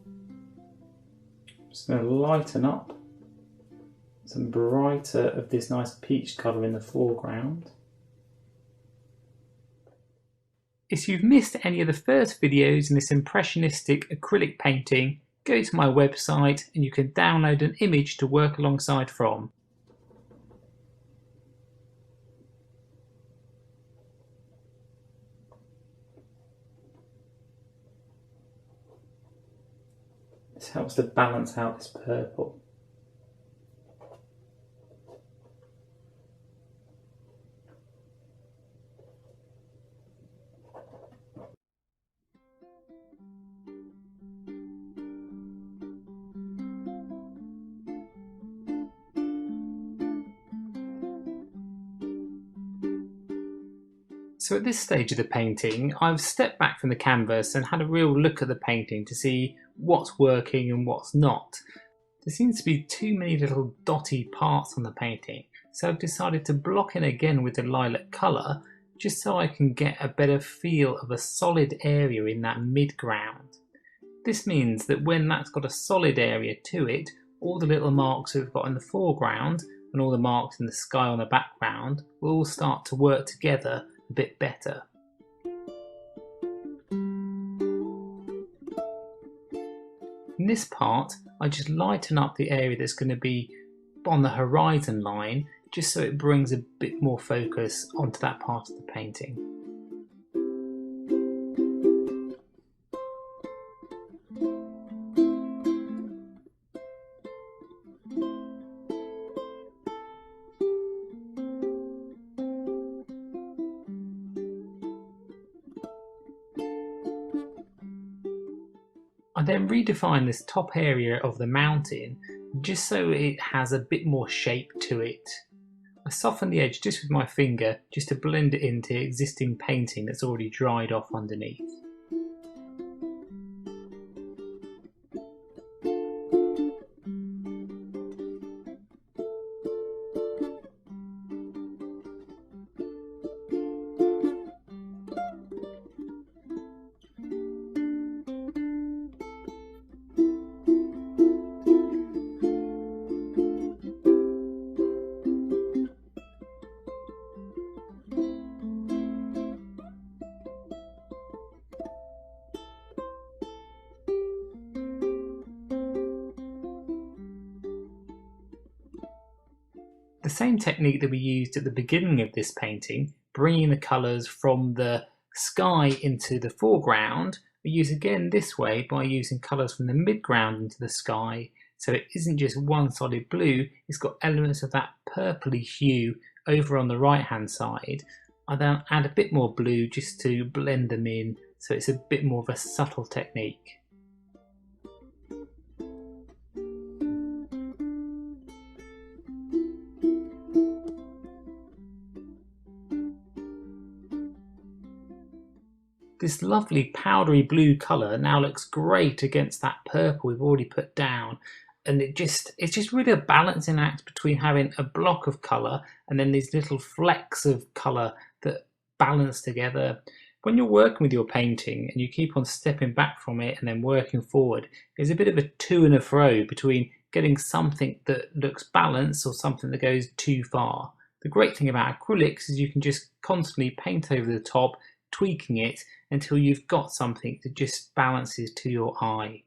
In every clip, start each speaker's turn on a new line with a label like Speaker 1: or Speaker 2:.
Speaker 1: I'm just going to lighten up some brighter of this nice peach colour in the foreground. If you've missed any of the first videos in this impressionistic acrylic painting, go to my website and you can download an image to work alongside from. This helps to balance out this purple. So at this stage of the painting, I've stepped back from the canvas and had a real look at the painting to see what's working and what's not. There seems to be too many little dotty parts on the painting, so I've decided to block in again with the lilac colour, just so I can get a better feel of a solid area in that mid-ground. This means that when that's got a solid area to it, all the little marks we've got in the foreground and all the marks in the sky on the background will all start to work together a bit better. In this part, I just lighten up the area that's going to be on the horizon line, just so it brings a bit more focus onto that part of the painting. I then redefine this top area of the mountain just so it has a bit more shape to it. I soften the edge just with my finger just to blend it into existing painting that's already dried off underneath. The same technique that we used at the beginning of this painting, bringing the colours from the sky into the foreground, we use again this way by using colours from the midground into the sky, so it isn't just one solid blue, it's got elements of that purpley hue over on the right hand side. I then add a bit more blue just to blend them in, so it's a bit more of a subtle technique. This lovely powdery blue colour now looks great against that purple we've already put down, and it's just really a balancing act between having a block of colour and then these little flecks of colour that balance together. When you're working with your painting and you keep on stepping back from it and then working forward, there's a bit of a to and a fro between getting something that looks balanced or something that goes too far. The great thing about acrylics is you can just constantly paint over the top, tweaking it until you've got something that just balances to your eye.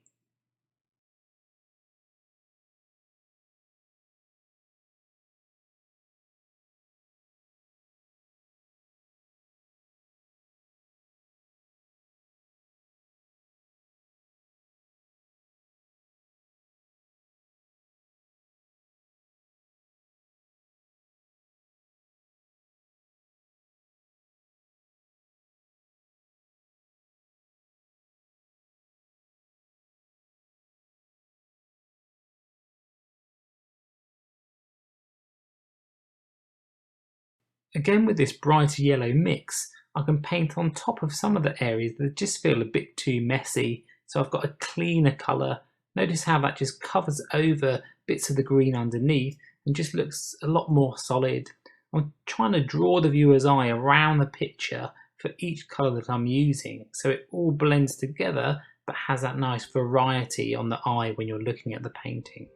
Speaker 1: Again, with this brighter yellow mix, I can paint on top of some of the areas that just feel a bit too messy, so I've got a cleaner colour. Notice how that just covers over bits of the green underneath and just looks a lot more solid. I'm trying to draw the viewer's eye around the picture for each colour that I'm using, so it all blends together but has that nice variety on the eye when you're looking at the painting.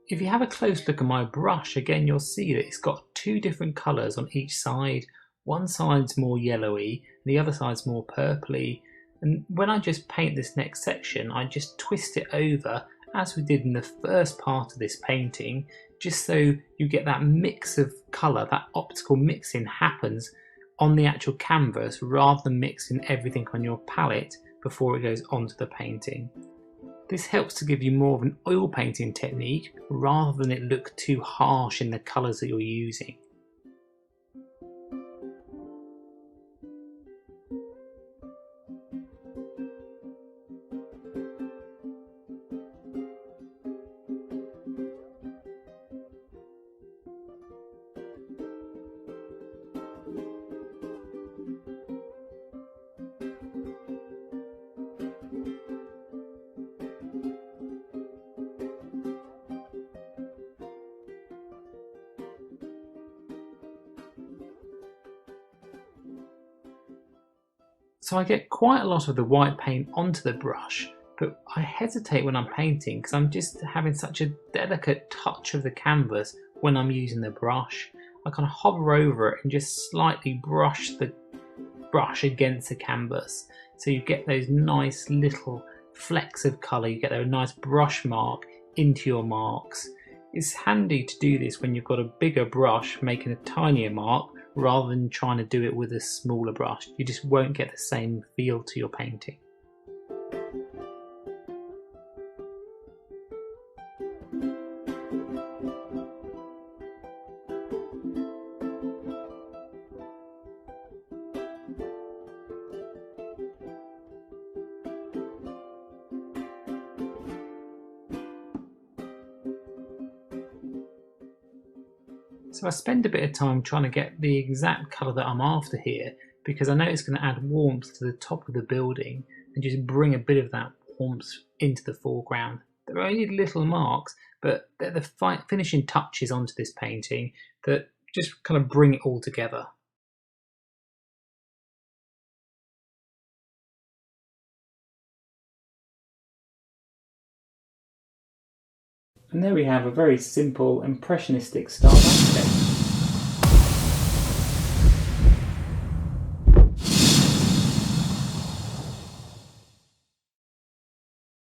Speaker 1: If you have a close look at my brush, again you'll see that it's got two different colours on each side. One side's more yellowy, and the other side's more purpley. And when I just paint this next section, I just twist it over, as we did in the first part of this painting, just so you get that mix of colour, that optical mixing happens on the actual canvas rather than mixing everything on your palette before it goes onto the painting. This helps to give you more of an oil painting technique rather than it look too harsh in the colours that you're using. So I get quite a lot of the white paint onto the brush, but I hesitate when I'm painting because I'm just having such a delicate touch of the canvas when I'm using the brush. I kind of hover over it and just slightly brush the brush against the canvas. So you get those nice little flecks of colour, you get a nice brush mark into your marks. It's handy to do this when you've got a bigger brush making a tinier mark, rather than trying to do it with a smaller brush. You just won't get the same feel to your painting. So I spend a bit of time trying to get the exact colour that I'm after here, because I know it's going to add warmth to the top of the building and just bring a bit of that warmth into the foreground. They're only little marks, but they're the finishing touches onto this painting that just kind of bring it all together. And there we have a very simple impressionistic style landscape.